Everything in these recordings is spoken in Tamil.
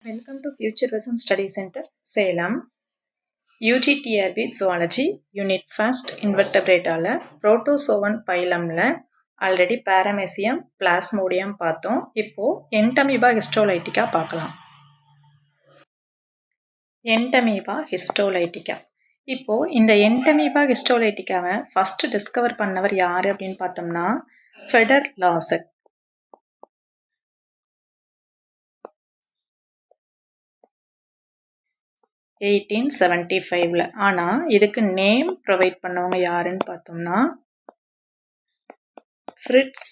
Welcome to Future Vision Study Center, Salem. UGTRB Zoology Unit 1st Invertebrate Protozoan Phylumல ஆல்ரெடி பாரமேசியம் பிளாஸ்மோடியம் பார்த்தோம். இப்போ என்டமீபா ஹிஸ்டோலைட்டிகா பார்க்கலாம். என்டமீபா ஹிஸ்டோலைட்டிகா. இப்போ இந்த என்டமீபா ஹிஸ்டோலைட்டிகாவை ஃபர்ஸ்ட் டிஸ்கவர் பண்ணவர் யாரு அப்படின்னு பார்த்தோம்னா ஃபெடர் லாசக். 1875ல. ஆனா இதுக்கு நேம் ப்ரொவைட் பண்ணவங்க யாருன்னு பார்த்தோம்னா ஃப்ரிட்ஸ்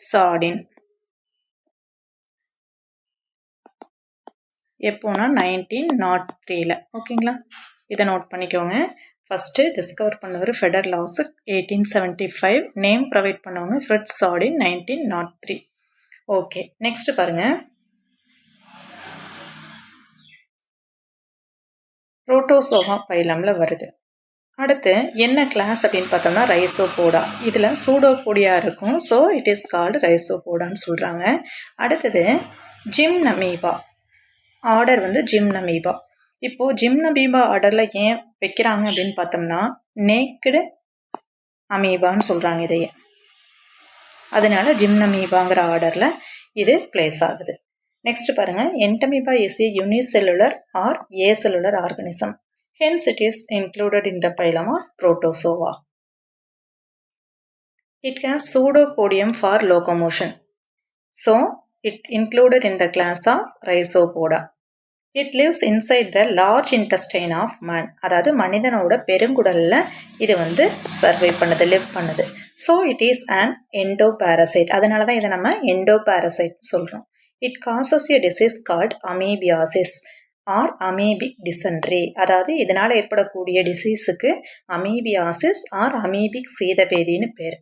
சாடின். எப்போனா 1903ல. ஓகேங்களா, இதை நோட் பண்ணிக்கோங்க. ஃபர்ஸ்ட் டிஸ்கவர் பண்ணவர் ஃபெடர் லாசக் 1875, நேம் ப்ரொவைட் பண்ணவங்க ஃப்ரிட்ஸ் சாடின் 1903. ஓகே, நெக்ஸ்ட் பாருங்க. புரோட்டோசோவா பைலம்ல வருது. அடுத்து என்ன கிளாஸ் அப்படின்னு பார்த்தோம்னா ரைசோபோடா. இதில் சூடோபோடியா இருக்கும். ஸோ இட் இஸ் கால்டு ரைசோபோடான்னு சொல்கிறாங்க. அடுத்தது ஜிம்னமீபா. ஆர்டர் வந்து ஜிம்னமீபா. இப்போது ஜிம்னமீபா ஆர்டரில் ஏன் வைக்கிறாங்க அப்படின்னு பார்த்தோம்னா நேக்கடு அமீபான்னு சொல்கிறாங்க இதையே. அதனால ஜிம்னமீபாங்கிற ஆர்டரில் இது பிளேஸ் ஆகுது. நெக்ஸ்ட் பாருங்க, entamoeba is a unicellular or acellular organism. Hence, it is included in the phylum of Protozoa. It has pseudopodium for locomotion. So, it included in the class of Rhizopoda. It lives inside the large intestine of man. அதாவது மனிதனோட பெருங்குடல்ல இது வந்து சர்வை பண்ணுது, லிவ் பண்ணுது. So, it is an endoparasite. அதனால தான் இதை நம்ம endoparasite சொல்றோம். It causes a disease called amoebiasis. Or amoebic dysentery. அதாவது இதனால் ஏற்படக்கூடிய டிசீஸுக்கு அமீபியாசிஸ் ஆர் அமீபிக் சீதபேதின்னு பேர்.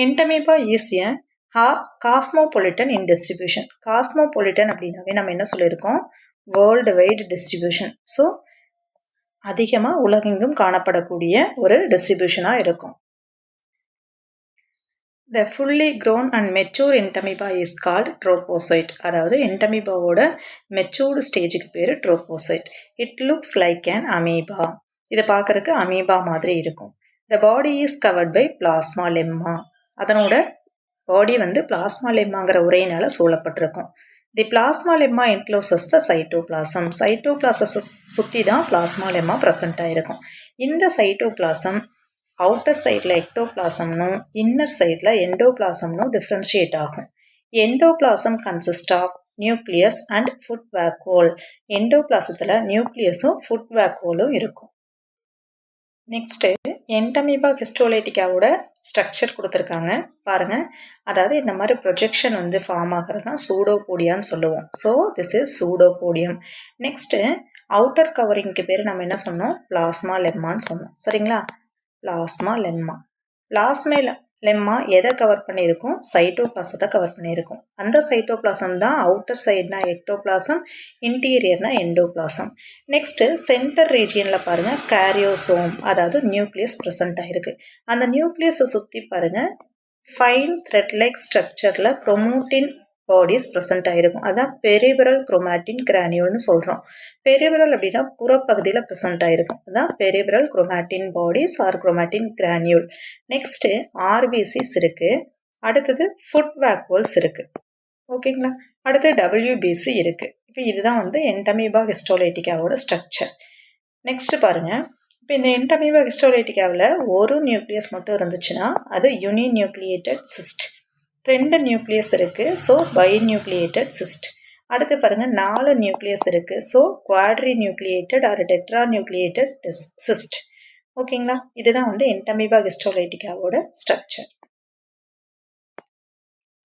Entamoeba is a cosmopolitan in distribution. Cosmopolitan அப்படின்னாவே நம்ம என்ன சொல்லியிருக்கோம், வேர்ல்டு வைடு டிஸ்ட்ரிபியூஷன். ஸோ அதிகமாக உலகெங்கும் காணப்படக்கூடிய ஒரு டிஸ்ட்ரிபியூஷனாக இருக்கும். The fully grown and mature entamoeba is called trophozoite. அதாவது என்டமீபாவோட மெச்சூர்டு ஸ்டேஜுக்கு பேர் trophozoite. It looks like an amoeba. இதை பார்க்கறதுக்கு அமீபா மாதிரி இருக்கும். The body is covered by plasma lemma. அதனோட பாடி வந்து பிளாஸ்மா லெம்மாங்கிற உரையினால சூழப்பட்டிருக்கும். The plasma lemma encloses the cytoplasm. சைட்டோபிளாசஸை சுற்றி தான் பிளாஸ்மா லெம்மா ப்ரெசென்ட் ஆகிருக்கும். இந்த சைட்டோபிளாசம் அவுட்டர் சைடில் எக்டோபிளாசம்னும் இன்னர் சைடில் எண்டோபிளாசம்னும் டிஃப்ரென்ஷியேட் ஆகும். Endoplasm consist of nucleus and food vacuole. எண்டோபிளாசத்தில் நியூக்ளியஸும் ஃபுட் வேக்யூலும் இருக்கும். நெக்ஸ்ட்டு என்டமீபா ஹிஸ்டோலைட்டிகாவோட ஸ்ட்ரக்சர் கொடுத்துருக்காங்க பாருங்கள். அதாவது இந்த மாதிரி ப்ரொஜெக்ஷன் வந்து ஃபார்ம் ஆகிறது தான் சூடோபோடியான்னு சொல்லுவோம். So this is pseudopodium. Next outer கவரிங்க்கு பேர் நம்ம என்ன சொன்னோம், பிளாஸ்மா லெம்மான்னு சொன்னோம். சரிங்களா, பிளாஸ்மா லெம்மா. பிளாஸ்மா லெம்மா எதை கவர் பண்ணியிருக்கும், சைட்டோபிளாசத்தை கவர் பண்ணியிருக்கும். அந்த சைட்டோபிளாசம் தான் அவுட்டர் சைடுனா எக்டோபிளாசம், இன்டீரியர்னா எண்டோபிளாசம். நெக்ஸ்ட்டு சென்டர் ரீஜியனில் பாருங்கள் கேரியோசோம், அதாவது நியூக்ளியஸ் ப்ரெசென்ட் ஆகிருக்கு. அந்த நியூக்ளியஸை சுற்றி பாருங்கள் ஃபைன் த்ரெட் லைக் ஸ்ட்ரக்சரில் குரோமோட்டின் பாடிஸ் ப்ரெசென்ட் ஆகிருக்கும். அதான் பெரிபரல் குரோமாட்டின் கிரானியூல்னு சொல்கிறோம். பெரிபரல் அப்படின்னா புறப்பகுதியில் ப்ரெசென்ட் ஆகிருக்கும். அதான் peripheral chromatin bodies R chromatin granule. Next RPCs இருக்குது. அடுத்தது ஃபுட் வேக்யூல்ஸ் இருக்குது. ஓகேங்களா, அடுத்து டபிள்யூபிசி இருக்குது. இப்போ இதுதான் வந்து என்டமீபா ஹிஸ்டோலைட்டிகாவோட ஸ்ட்ரக்சர். நெக்ஸ்ட்டு பாருங்கள், இப்போ இந்த என்டமீபா ஹிஸ்டோலைட்டிகாவில் ஒரு நியூக்ளியஸ் மட்டும் இருந்துச்சுன்னா அது யூனி நியூக்ளியேட்டட் சிஸ்ட். 2 நியூக்ளியஸ் இருக்குது, ஸோ பை நியூக்ளியேட்டட் சிஸ்ட். அடுத்து பாருங்கள் 4 நியூக்ளியஸ் இருக்குது, so quadrinucleated or tetranucleated cyst. ஓகேங்களா, இதுதான் வந்து என்டமீபா ஹிஸ்டோலைட்டிகாவோட ஸ்ட்ரக்சர்.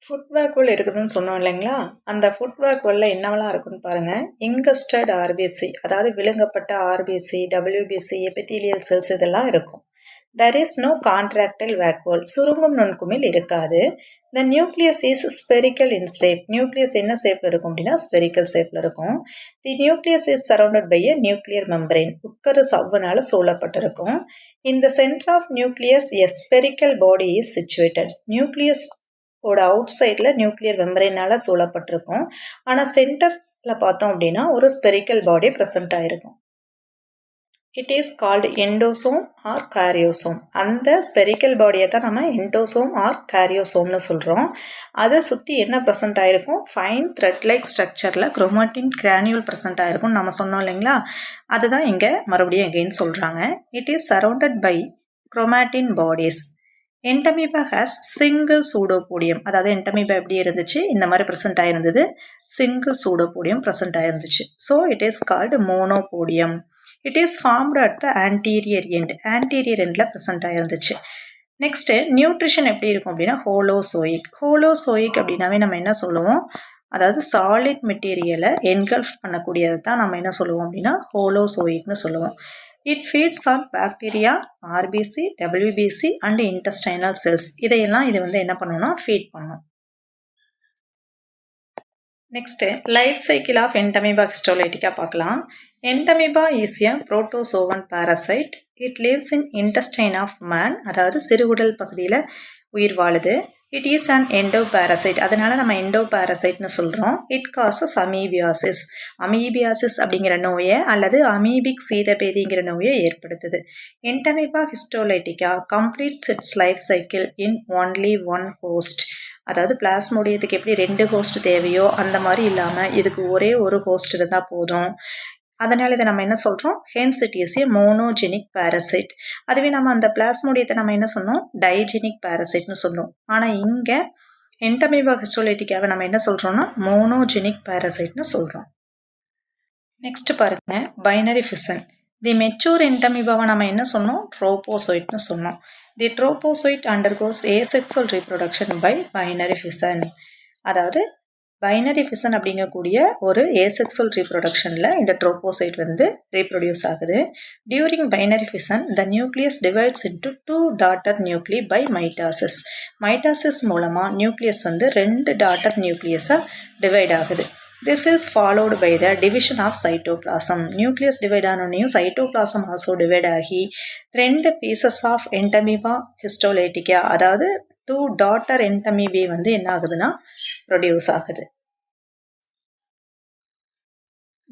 ஃபுட் வேக்யூல் இருக்குதுன்னு சொன்னோம் இல்லைங்களா, அந்த ஃபுட் வேக்யூலில் என்னவெல்லாம் இருக்குன்னு பாருங்கள். இங்கஸ்டட் ஆர்பிசி, அதாவது விழுங்கப்பட்ட ஆர்பிசி, டபிள்யூபிசி, எபித்தீலியல் செல்ஸ் இதெல்லாம் இருக்கும். There is no contractile vacuole. சுருங்கும் நுண்குமிழ் இருக்காது. The nucleus is spherical in shape. nucleus என்ன ஷேப்ல இருக்கும் அப்படின்னா spherical ஷேப்ல இருக்கும். The nucleus is surrounded by a nuclear membrane. உட்கரு சவ்வுனால சூழப்பட்டிருக்கும். In the center of nucleus a spherical body is situated. nucleus ஓட அவுட் சைடில் நியூக்ளியர் மெம்பரேனால் சூழப்பட்டிருக்கும். ஆனால் சென்டரில் பார்த்தோம் அப்படின்னா ஒரு ஸ்பெரிக்கல் பாடி ப்ரெசென்ட் ஆகிருக்கும். It is called endosome or karyosome. அந்த ஸ்பெரிக்கல் பாடியை தான் நம்ம எண்டோசோம் ஆர் காரியோசோம்னு சொல்கிறோம். அதை சுற்றி என்ன ப்ரெசென்ட் ஆகிருக்கும்? ஃபைன் த்ரெட் லைக் ஸ்ட்ரக்சரில் குரோமாட்டின் கிரானியூல் ப்ரெசென்ட் ஆகிருக்கும் நம்ம சொன்னோம் இல்லைங்களா? அதுதான் இங்கே மறுபடியும் எகெயின் சொல்கிறாங்க. It is surrounded by chromatin bodies. Entamoeba has single pseudopodium. அதாவது என்டமீபா எப்படி இருந்துச்சு? இந்த மாதிரி ப்ரெசென்ட் ஆகிருந்தது. சிங்கிள் சூடோபோடியம் ப்ரெசென்ட் ஆகிருந்துச்சு. So it is called monopodium. It is formed at the anterior end. Anterior எண்டில் ப்ரெசென்ட் ஆகிருந்துச்சு. நெக்ஸ்ட்டு நியூட்ரிஷன் எப்படி இருக்கும் அப்படின்னா ஹோலோசோயிக். ஹோலோசோயிக் அப்படின்னாவே நம்ம என்ன சொல்லுவோம்? அதாவது சாலிட் மெட்டீரியலை என்கல்ஃப் பண்ணக்கூடியதை தான் நம்ம என்ன சொல்லுவோம் அப்படின்னா ஹோலோசோயிக்னு சொல்லுவோம். It feeds on bacteria, RBC, WBC and intestinal cells. இதையெல்லாம் இது வந்து என்ன பண்ணணும்னா ஃபீட் பண்ணும். Next life cycle of entamoeba histolytica பார்க்கலாம். Entamoeba is a protozoan parasite. It lives in intestine of man. அதாவது சிறுகுடல் பகுதியில் உயிர் வாழுது. It is an endo parasite. அதனால நம்ம எண்டோ பாரசைட்னு சொல்கிறோம். It causes amoebiasis. அமீபியாசிஸ் அப்படிங்கிற நோயை அல்லது அமீபிக் சீதபேதிங்கிற நோயை ஏற்படுத்துது. Entamoeba histolytica completes its life cycle in only one host. அதாவது பிளாஸ்மோடியத்துக்கு எப்படி 2 ஹோஸ்ட் தேவையோ அந்த மாதிரி இல்லாமல் இதுக்கு ஒரே ஒரு ஹோஸ்ட் இருந்தால் போதும். அதனால் இதை நம்ம என்ன சொல்கிறோம்? Hence it is a monogenic parasite. அதுவே நம்ம அந்த பிளாஸ்மோடியத்தை நம்ம என்ன சொன்னோம்? டைஜெனிக் பாரசைட்னு சொன்னோம். ஆனால் இங்கே என்டமீபா ஹிஸ்டோலைட்டிக்காவை நம்ம என்ன சொல்கிறோம்னா மோனோஜெனிக் பாரசைட்னு சொல்கிறோம். நெக்ஸ்ட் பாருங்க, பைனரி ஃபிஷன். தி மெச்சூர் என்டமீபாவை நம்ம என்ன சொன்னோம்? ட்ரோபோசோயிட்னு சொன்னோம். The trophozoite undergoes asexual reproduction by binary fission. அதாவது பைனரி ஃபிஷன் அப்படிங்கக்கூடிய ஒரு ஏசெக்சுவல் ரீப்ரொடக்ஷனில் இந்த ட்ரோபோசைட் வந்து ரீப்ரொடியூஸ் ஆகுது. During binary fission the nucleus divides into 2 daughter nuclei by mitosis. Mitosis மூலமாக நியூக்ளியஸ் வந்து 2 டாட்டர் நியூக்ளியஸாக டிவைட் ஆகுது. This is followed by the division of cytoplasm. Nucleus divide ஆனோனையும் cytoplasm also divide ஆகி 2 pieces of Entamoeba histolytica, அதாவது 2 daughter Entamoeba வந்து என்ன ஆகுதுன்னா ப்ரொடியூஸ் ஆகுது.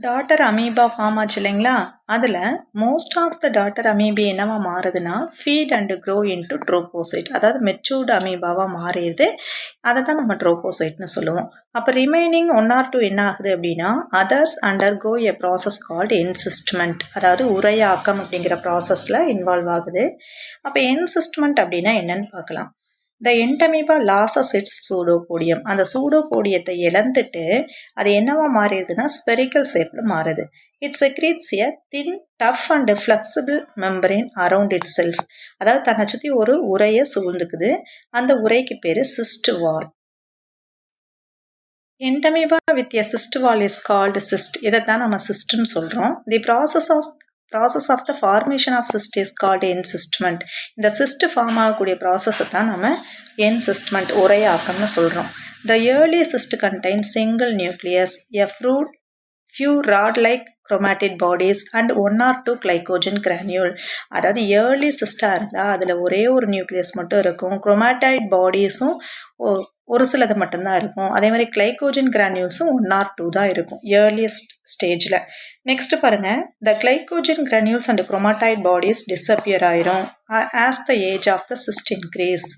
டாட்டர் அமீபா ஃபார்ம் ஆச்சு இல்லைங்களா? அதில் மோஸ்ட் ஆஃப் த டாட்டர் அமீபி என்னவா மாறுதுன்னா ஃபீட் அண்ட் க்ரோ இன்டு ட்ரோபோசைட். அதாவது மெச்சூர்டு அமீபாவாக மாறிடுது. அதை தான் நம்ம ட்ரோபோசைட்னு சொல்லுவோம். அப்போ ரிமைனிங் 1 or 2 என்ன ஆகுது அப்படின்னா அதர்ஸ் அண்டர்கோ எ ப்ராசஸ் கால்டு என்சிஸ்ட்மெண்ட். அதாவது உரையாக்கம் அப்படிங்கிற ப்ராசஸில் இன்வால்வ் ஆகுது. அப்போ என்சிஸ்ட்மெண்ட் அப்படின்னா என்னன்னு பார்க்கலாம். The Entamoeba loses its pseudopodium. அந்த சூடோபோடியத்தை இழந்துட்டு அது என்னவா மாறிடுதுன்னா ஸ்பெரிக்கல் ஷேப்பில் மாறுது. It secretes a thin tough and flexible membrane around itself. அதாவது தன்னை சுற்றி ஒரு உரையை சூழ்ந்துக்குது. அந்த உரைக்கு பேர் cyst wall. Entamoeba with a cyst wall is called cyst. இதை தான் நம்ம சிஸ்ட்னு சொல்கிறோம். The process of the formation of cyst is called encystment. இந்த சிஸ்ட் ஃபார்ம் ஆகக்கூடிய ப்ராசஸை தான் நம்ம என்சிஸ்ட்மெண்ட் உரையாக்கம்னு சொல்கிறோம். The early cyst contain single nucleus, a few rod like chromatid bodies and 1 or 2 glycogen granule. அதாவது ஏர்லி சிஸ்டாக இருந்தால் அதில் ஒரே ஒரு நியூக்ளியஸ் மட்டும் இருக்கும். குரோமாடைட் பாடிஸும் ஒரு சிலது மட்டும்தான் இருக்கும். அதே மாதிரி கிளைகோஜன் கிரானியூல்ஸும் 1 or 2 தான் இருக்கும் ஏர்லியஸ்ட் ஸ்டேஜில். நெக்ஸ்ட் பாருங்க, the glycogen granules and chromatid bodies disappear ஆயிரும் as the age of the cyst increase.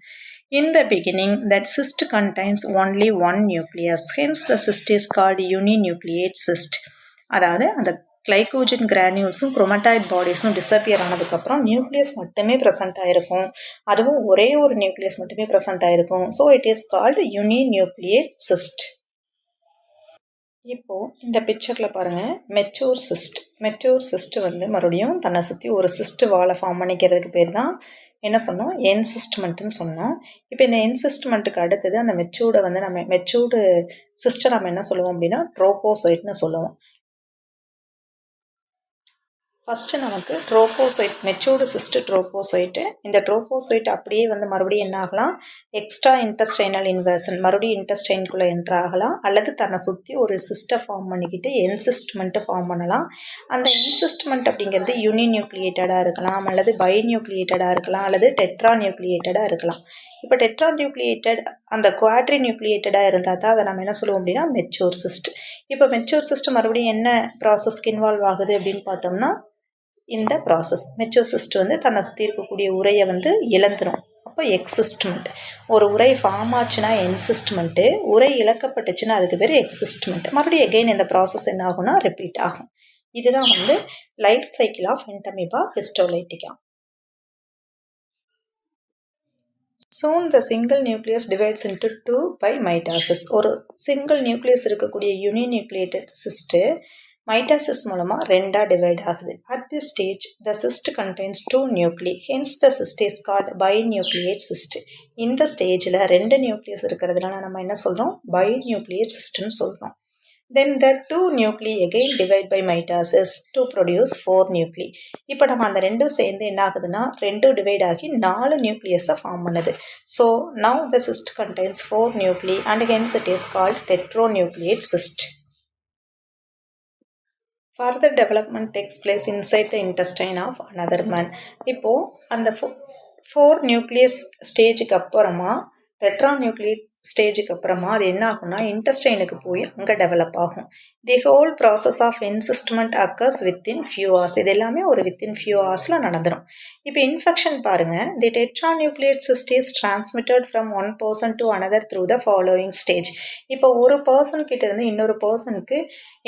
In the beginning, that cyst contains only one nucleus. Hence, the cyst is called uninucleate cyst. அதாவது அந்த கிளைகோஜன் கிரானியூல்ஸும் குரோமாடைட் பாடிஸும் டிஸப்பியர் ஆனதுக்கப்புறம் நியூக்ளியஸ் மட்டுமே ப்ரெசென்ட் ஆகிருக்கும். அதுவும் ஒரே ஒரு நியூக்ளியஸ் மட்டுமே ப்ரெசென்ட் ஆகிருக்கும். So it is called uninucleate cyst. இப்போது இந்த பிக்சரில் பாருங்கள், மெச்சூர் சிஸ்ட். மெச்சூர் சிஸ்ட் வந்து மறுபடியும் தன்னை சுற்றி ஒரு சிஸ்ட் வாழை ஃபார்ம் பண்ணிக்கிறதுக்கு பேர் தான் என்ன சொன்னோம்? என்சிஸ்ட்மெண்ட்டுன்னு சொன்னோம். இப்போ இந்த என்சிஸ்ட்மெண்ட்டுக்கு அடுத்தது அந்த மெச்சூர்டை வந்து நம்ம மெச்சூர்டு சிஸ்டை நம்ம என்ன சொல்லுவோம் அப்படின்னா ட்ரோபோசைட்னு சொல்லுவோம். ஃபஸ்ட்டு நமக்கு ட்ரோபோசைட் மெச்சூர்டு சிஸ்ட்டு ட்ரோபோசைட்டு. இந்த ட்ரோபோசைட் அப்படியே வந்து மறுபடியும் என்ன ஆகலாம், எக்ஸ்ட்ரா இன்டெஸ்டைனல் இன்வர்ஷன் மறுபடியும் இன்டெஸ்டைனுக்குள்ளே என்ட்ரு ஆகலாம், அல்லது தன்னை சுற்றி ஒரு சிஸ்ட்டை ஃபார்ம் பண்ணிக்கிட்டு என்சிஸ்ட்மெண்ட்டு ஃபார்ம் பண்ணலாம். அந்த என்சிஸ்ட்மெண்ட் அப்படிங்கிறது யூனிநியூக்ளியேட்டடாக இருக்கலாம், அல்லது பைநியூக்ளியேட்டடாக இருக்கலாம், அல்லது டெட்ரா நியூக்ளியேட்டடாக இருக்கலாம். இப்போ டெட்ரா நியூக்ளியேட்டட் அந்த குவாட்ரி நியூக்ளியேட்டடாக இருந்தால் தான் அதை நம்ம என்ன சொல்லுவோம் அப்படின்னா மெச்சூர் சிஸ்ட். இப்போ மெச்சூர் சிஸ்ட் மறுபடியும் என்ன ப்ராசஸ்க்கு இன்வால்வ் ஆகுது அப்படின்னு பார்த்தோம்னா இந்த ப்ராசஸ் மெச்சூர் சிஸ்ட் வந்து தன்னை சுற்றி இருக்கக்கூடிய உரையை வந்து இழந்துடும். அப்போ எக்ஸிஸ்ட்மெண்ட். ஒரு உரை ஃபார்ம் ஆச்சுன்னா என்சிஸ்ட்மெண்ட்டு, உரை இழக்கப்பட்டுச்சுன்னா அதுக்கு பேர் எக்ஸிஸ்ட்மெண்ட். மறுபடியும் எகெயின் இந்த ப்ராசஸ் என்ன ஆகும்னா ரிப்பீட் ஆகும். இதுதான் வந்து life cycle of entamoeba histolytica. Soon the single nucleus divides into two by mitosis. ஒரு சிங்கிள் நியூக்ளியஸ் இருக்கக்கூடிய யூனிநியூக்ளியேட்டட் சிஸ்ட்டு மைட்டாசிஸ் மூலமாக ரெண்டாக டிவைட் ஆகுது. At this stage the cyst contains two nuclei, hence the cyst is called binucleate cyst. இந்த ஸ்டேஜில் ரெண்டு நியூக்ளியஸ் இருக்கிறதுனால நம்ம என்ன சொல்கிறோம், binucleate cystன்னு சொல்கிறோம். Then the two nuclei again divide by mitosis to produce 4 nuclei. இப்போ நம்ம அந்த ரெண்டும் சேர்ந்து என்ன ஆகுதுன்னா ரெண்டும் டிவைட் ஆகி 4 நியூக்ளியஸை ஃபார்ம் பண்ணுது. So now the cyst contains 4 nuclei and hence it is called tetranucleate cyst. Further development takes place inside the intestine of another man. இப்போ அந்த 4 நியூக்ளியஸ் ஸ்டேஜுக்கு அப்புறமா டெட்ராநியூக்ளியேட் ஸ்டேஜுக்கு அப்புறமா அது என்ன ஆகும்னா இன்டெஸ்டைனுக்கு போய் அங்கே டெவலப் ஆகும். The whole process of encystment occurs within few hours. இது எல்லாமே ஒரு வித்தின் ஃபியூ ஹவர்ஸில் நடந்துடும். இப்போ இன்ஃபெக்ஷன் பாருங்கள், the tetranucleate cyst is transmitted from one person to another through the following stage. இப்போ ஒரு பர்சன் கிட்ட இருந்து இன்னொரு பர்சனுக்கு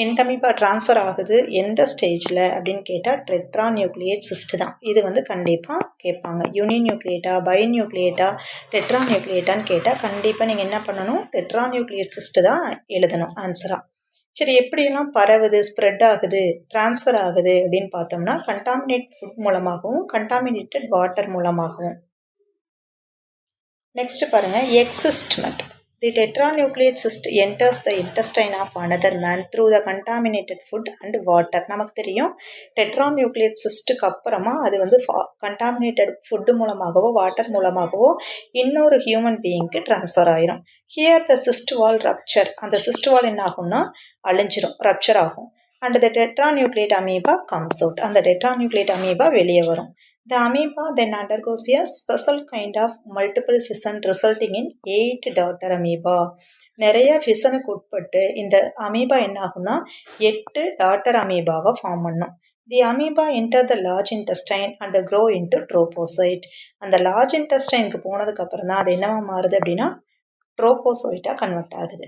என்டமீபா டிரான்ஸ்ஃபர் ஆகுது எந்த ஸ்டேஜில் அப்படின்னு கேட்டால் டெட்ராநியூக்ளியேட் சிஸ்ட் தான். இது வந்து கண்டிப்பாக கேட்பாங்க, யூனிநியூக்ளியேட்டா பைநியூக்ளியேட்டா டெட்ராநியூக்ளியேட்டான்னு கேட்டால் கண்டிப்பாக நீங்கள் என்ன பண்ணணும், டெட்ராநியூக்ளியேட் சிஸ்ட் தான் எழுதணும் ஆன்சராக. சரி, எப்படியெல்லாம் பரவுது, ஸ்ப்ரெட் ஆகுது, டிரான்ஸ்ஃபர் ஆகுது அப்படின்னு பார்த்தோம்னா கண்டாமினேட் ஃபுட் மூலமாகவும் கண்டாமினேட்டட் வாட்டர் மூலமாகவும். நெக்ஸ்ட் பாருங்கள், எக்ஸிஸ்ட்மெண்ட். தி tetranucleate cyst enters the intestine of another man through the contaminated food and water. நமக்கு தெரியும் டெட்ராநியூக்ளியேட் சிஸ்ட்டுக்கு அப்புறமா அது வந்து கண்டாமினேட்டட் ஃபுட்டு மூலமாகவோ வாட்டர் மூலமாகவோ இன்னொரு ஹியூமன் பீயிங்க்கு டிரான்ஸ்ஃபர் ஆயிரும். Here the cyst wall rupture. அந்த சிஸ்ட் வால் என்ன ஆகும்னா அழிஞ்சிரும், ரப்சர் ஆகும். And the tetranucleate amoeba comes out. அந்த டெட்ராநியூக்ளியேட் அமீபா வெளியே வரும். The amoeba then undergoes a special kind of multiple fission resulting in 8 daughter amoeba. நிறைய ஃபிஷனுக்கு உட்பட்டு இந்த அமீபா என்ன ஆகும்னா 8 டாட்டர் அமீபாவை ஃபார்ம் பண்ணும். The amoeba enter the large intestine and grow into trophocyte. அந்த லார்ஜ் இன்டெஸ்டைனுக்கு போனதுக்கு அப்புறம் தான் அது என்னவா மாறுது அப்படின்னா ட்ரோபோசைட்டாக கன்வெர்ட் ஆகுது.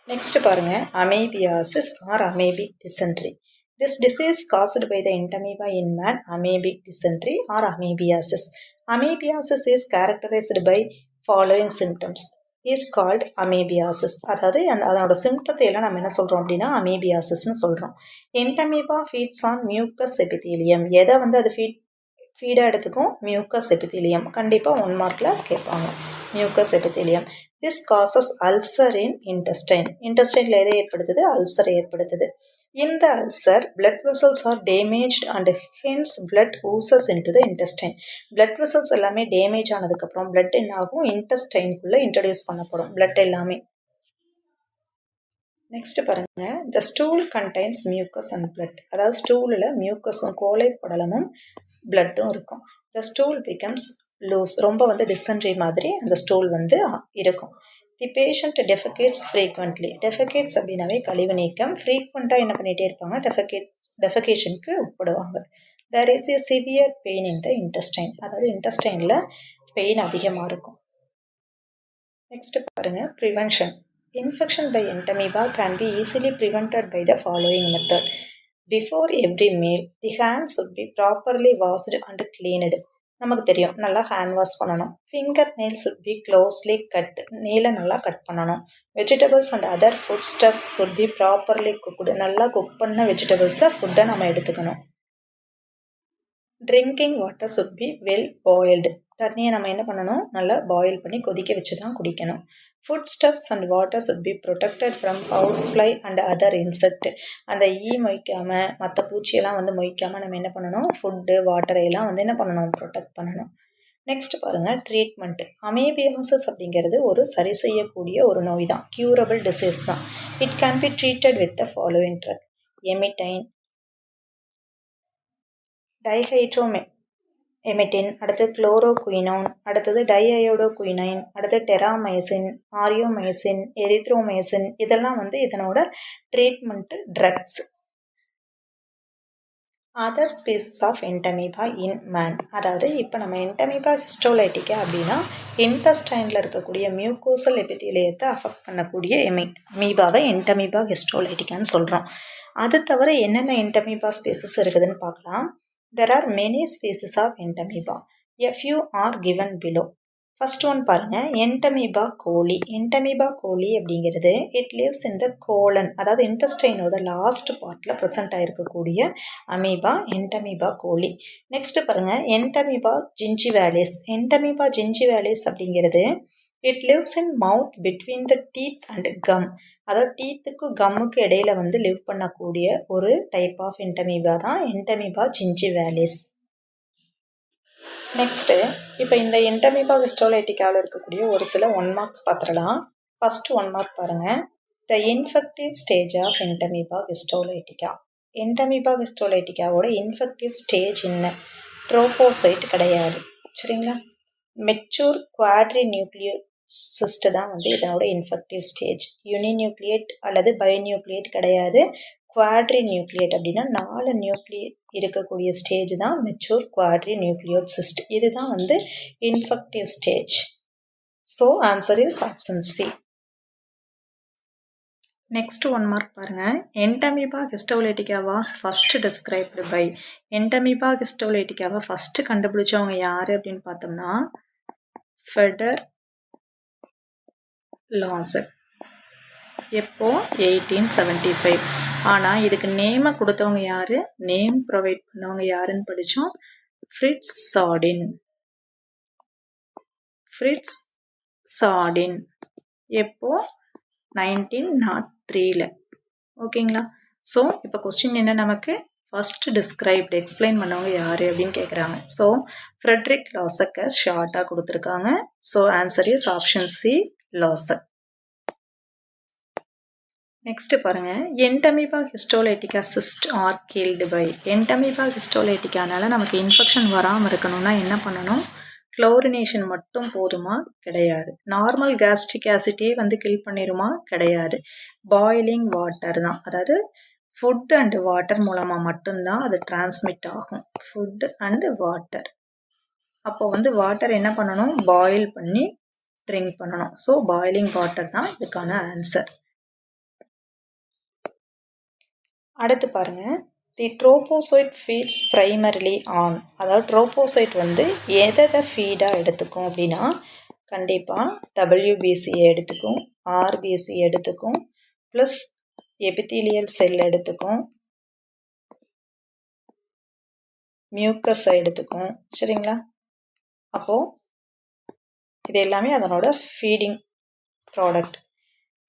நெக்ஸ்ட் பாருங்க, amoebiasis or amoebic dysentery. This disease caused by the entamoeba in man, amoebic dysentery or amoebiasis. Amoebiasis is characterized by following symptoms. Is called amoebiasis. அதாவது அதோட சிம்டத்தை எல்லாம் நம்ம என்ன சொல்கிறோம் அப்படின்னா அமீபியாசிஸ்ன்னு சொல்கிறோம். Entamoeba feeds on mucus epithelium. எதை வந்து அது ஃபீடாக எடுத்துக்கும், மியூக்கஸ் எபிதீலியம். கண்டிப்பாக 1 மார்க்கில் கேட்பாங்க, mucus epithelium. This causes ulcer in intestine. இன்டெஸ்டைனில் எதை ஏற்படுத்துது, அல்சரை ஏற்படுத்துது. In the ulcer, blood vessels are damaged and hence blood oozes into the intestine. Blood vessels எல்லாமே டேமேஜ் ஆனதுக்கப்புறம் blood என்ன ஆகும், இன்டெஸ்டைனுக்குள்ளே இன்ட்ரடியூஸ் பண்ணப்படும் blood எல்லாமே. நெக்ஸ்ட் பாருங்க, the stool contains mucus and blood. அதாவது ஸ்டூலில் மியூக்கஸும் கோலை படலமும் பிளட்டும் இருக்கும். The stool becomes loose. ரொம்ப வந்து டிசென்ட்ரி மாதிரி அந்த ஸ்டூல் வந்து இருக்கும். தி பேஷண்ட் டெஃபகேட்ஸ் ஃப்ரீக்வெண்ட்லி. டெஃபகேட்ஸ் அப்படின்னாவே கழிவு நீக்கம். ஃப்ரீக்வெண்ட்டாக என்ன பண்ணிகிட்டே இருப்பாங்க, டெஃபகேஷனுக்கு உட்படுவாங்க. There is a severe pain in the intestine. அதாவது இன்டெஸ்டைனில் பெயின் அதிகமாக இருக்கும். நெக்ஸ்ட் பாருங்கள், prevention. Infection by entamoeba can be easily prevented by the following method. Before every meal the hands would be properly washed and cleaned. நமக்கு தெரியும், நல்லா ஹேண்ட் வாஷ் பண்ணணும். Finger nails would be closely cut. நெயிலை நல்லா கட் பண்ணணும். Vegetables and other food stuffs would be properly cooked. நல்லா குக் பண்ண வெஜிடபிள்ஸை ஃபுட்டை நம்ம எடுத்துக்கணும். Drinking water would be well boiled. தண்ணியை நம்ம என்ன பண்ணணும், நல்லா பாயில் பண்ணி கொதிக்க வச்சு தான் குடிக்கணும். Foodstuffs and water should be protected from housefly and other insect. அந்த மொய்க்காமல் மற்ற பூச்சியெல்லாம் மொய்க்காமல் நம்ம என்ன பண்ணணும், ஃபுட்டு வாட்டரை எல்லாம் என்ன பண்ணணும், ப்ரொடெக்ட் பண்ணணும். நெக்ஸ்ட் பாருங்கள், ட்ரீட்மெண்ட். அமீபியாசிஸ் அப்படிங்கிறது ஒரு சரி செய்யக்கூடிய ஒரு நோய் தான், க்யூரபிள் டிசீஸ் தான். It can be treated with the following drug: emetine, dihydroemetine, அடுத்து குளோரோகுயினோன், அடுத்தது டைஅயோடோகுயினைன், அடுத்து டெராமைசின், ஆரியோமைசின், எரித்ரோமைசின், இதெல்லாம் இதனோட treatment drugs. Other species of Entamoeba in man. அதாவது இப்போ நம்ம என்டமீபா ஹிஸ்டோலைட்டிக்கா அப்படின்னா இன்டஸ்டைனில் இருக்கக்கூடிய மியூக்கோசல் எபித்தீலியத்தை அஃபெக்ட் பண்ணக்கூடிய அமீபாவை என்டமீபா ஹிஸ்டோலைட்டிக்கான்னு சொல்கிறோம். அது தவிர என்னென்ன என்டமீபா ஸ்பீசிஸ் இருக்குதுன்னு பார்க்கலாம். There are many species of entamoeba. A few are given below. First one பாருங்க, Entamoeba coli. Entamoeba coli அப்படிங்கிறது it lives in the colon, அதாவது intestineோட லாஸ்ட் பார்ட்டில் ப்ரெசென்ட் ஆகிருக்கக்கூடிய அமீபா Entamoeba coli. நெக்ஸ்ட் பாருங்க, Entamoeba gingivalis. Entamoeba gingivalis அப்படிங்கிறது it lives in mouth between the teeth and gum. அதாவது டீத்துக்கு கம்முக்கு இடையில லிவ் பண்ணக்கூடிய ஒரு டைப் ஆஃப் என்டமீபா தான் என்டமீபா ஜின்ஜிவாலிஸ். நெக்ஸ்ட்டு இப்போ இந்த என்டமீபா ஹிஸ்டோலைட்டிக்காவில் இருக்கக்கூடிய ஒரு சில 1 மார்க்ஸ் பார்த்துடலாம். ஃபர்ஸ்ட் 1 மார்க் பாருங்கள், the infective stage of entamoeba histolytica. Entamoeba ஹிஸ்டோலைட்டிக்காவோட இன்ஃபெக்டிவ் ஸ்டேஜ் என்ன? ட்ரோபோசைட் கிடையாது, சரிங்களா. மெச்சூர் குவாட்ரி நியூக்ளியர் சிஸ்ட் தான் இதனோட இன்ஃபெக்டிவ் ஸ்டேஜ். யூனிநியூக்ளியேட் அல்லது பைநியூக்ளியேட் கிடையாது. குவாட்ரி நியூக்ளியேட் அப்படின்னா 4 நியூக்ளியேட் இருக்கக்கூடிய ஸ்டேஜ் தான் மெச்சூர் குவாட்ரி நியூக்ளியோட் சிஸ்ட். இதுதான் infective stage. So answer is option C. Next 1 mark பாருங்க, entamoeba histolytica was first described by. என்டமீபா ஹிஸ்டோலைட்டிகாவை ஃபர்ஸ்ட் கண்டுபிடிச்சவங்க யாரு அப்படின்னு பார்த்தோம்னா ஃபெடர் லாசர். எப்போ? 1875. ஆனால் இதுக்கு நேமை கொடுத்தவங்க யார், நேம் ப்ரொவைட் பண்ணவங்க யாருன்னு படித்தோம், ஃப்ரிட்ஸ் சாடின். ஃப்ரிட்ஸ் சாடின் எப்போ? 1903. ஓகேங்களா. ஸோ இப்போ கொஸ்டின் என்ன, நமக்கு ஃபர்ஸ்ட் டிஸ்கிரைப்டு எக்ஸ்பிளைன் பண்ணவங்க யார் அப்படின்னு கேட்குறாங்க. ஸோ ஃப்ரெட்ரிக் லாசக்கை ஷார்ட்டாக கொடுத்துருக்காங்க. So answer is option C, Losch. Next பாருங்க, entamoeba histolytica cyst are killed by. என்டமீபா ஹிஸ்டோலைட்டிக்கானால நமக்கு இன்ஃபெக்ஷன் வராமல் இருக்கணும்னா என்ன பண்ணணும்? குளோரினேஷன் மட்டும் போதுமா? கிடையாது. நார்மல் கேஸ்ட்ரிக் ஆசிட்டே கில் பண்ணிடுமா? கிடையாது. பாயிலிங் வாட்டர் தான், அதாவது ஃபுட் அண்ட் வாட்டர் மூலமாக மட்டும்தான் அது டிரான்ஸ்மிட் ஆகும். Food and water. அப்போ வாட்டர் என்ன பண்ணணும்? பாயில் பண்ணி ட்ரிங்க் பண்ணணும். ஸோ பாயிலிங் வாட்டர் தான் இதுக்கான ஆன்சர். அடுத்து பாருங்க, தி ட்ரோபோசைட் ஃபீட்ஸ் ப்ரைமரிலி ஆன். அதாவது ட்ரோபோசைட் எதை ஃபீடாக எடுத்துக்கும் அப்படின்னா கண்டிப்பாக WBCயை எடுத்துக்கும், RBC எடுத்துக்கும், ப்ளஸ் எபித்தீலியல் செல் எடுத்துக்கும், மியூக்கஸை எடுத்துக்கும், சரிங்களா. அப்போது இது எல்லாமே அதனோட ஃபீடிங் ப்ராடக்ட்.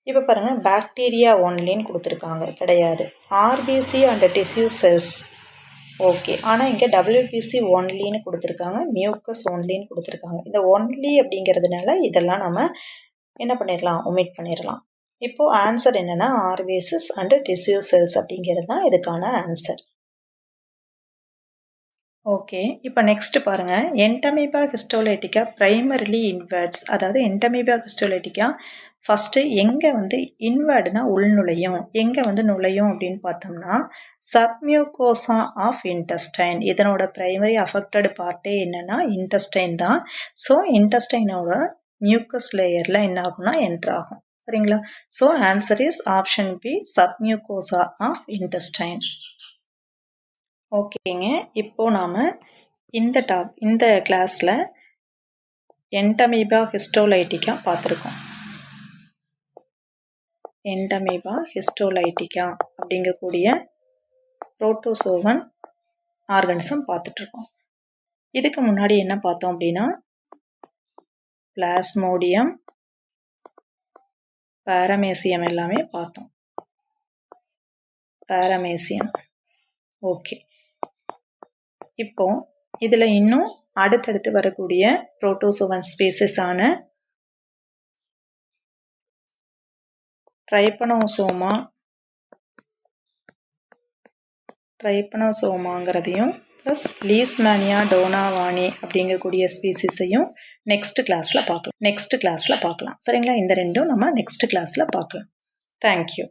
இப்போ பாருங்கள், பாக்டீரியா ஒன்லின்னு கொடுத்துருக்காங்க, கிடையாது. RBC and tissue cells okay, ஆனால் இங்கே WBC ஒன்லின்னு கொடுத்துருக்காங்க, மியூக்கஸ் ஒன்லின்னு கொடுத்துருக்காங்க. இந்த ஒன்லி அப்படிங்கிறதுனால இதெல்லாம் நம்ம என்ன பண்ணிடலாம், ஒமிட் பண்ணிடலாம். இப்போது ஆன்சர் என்னென்னா RBCs அண்ட் டிஷ்யூ செல்ஸ் அப்படிங்கிறது தான் இதுக்கான ஆன்சர். ஓகே, இப்போ நெக்ஸ்ட் பாருங்கள், என்டமீபா ஹிஸ்டோலைட்டிகா ப்ரைமரிலி இன்வெர்ட்ஸ். அதாவது என்டமீபா ஹிஸ்டோலைட்டிகா ஃபஸ்ட்டு எங்கே இன்வேர்டுனா உள்நுழையும், எங்கே நுழையும் அப்படின்னு பார்த்தோம்னா சப்மியூகோசா ஆஃப் இன்டஸ்டைன். இதனோட ப்ரைமரி அஃபெக்டட் பார்ட்டே என்னென்னா இன்டஸ்டைன் தான். ஸோ இன்டஸ்டைனோட மியூக்கஸ் லேயரில் என்ன ஆகும்னா என்ட்ரு ஆகும், சரிங்களா. So answer is option B, submucosa of intestine. ஓகேங்க, இப்போது நாம் இந்த கிளாஸில் என்டமீபா ஹிஸ்டோலைட்டிகா பார்த்துருக்கோம். என்டமீபா ஹிஸ்டோலைட்டிகா அப்படிங்கக்கூடிய புரோட்டோசோவன் ஆர்கானிசம் பார்த்துட்ருக்கோம். இதுக்கு முன்னாடி என்ன பார்த்தோம் அப்படின்னா பிளாஸ்மோடியம், பாரமேசியம் எல்லாமே பார்த்தோம். பாரமேசியம். ஓகே. இப்போ இதில் இன்னும் அடுத்தடுத்து வரக்கூடிய புரோட்டோசோவன் ஸ்பீசிஸான ட்ரைப்பனோசோமாங்கிறதையும் ப்ளஸ் லீஸ்மேனியா டோனாவானி அப்படிங்கக்கூடிய ஸ்பீசிஸையும் நெக்ஸ்ட் கிளாஸில் பார்க்கலாம். சரிங்களா? இந்த ரெண்டும் நம்ம நெக்ஸ்ட் கிளாஸில் பார்க்கலாம். தேங்க்யூ.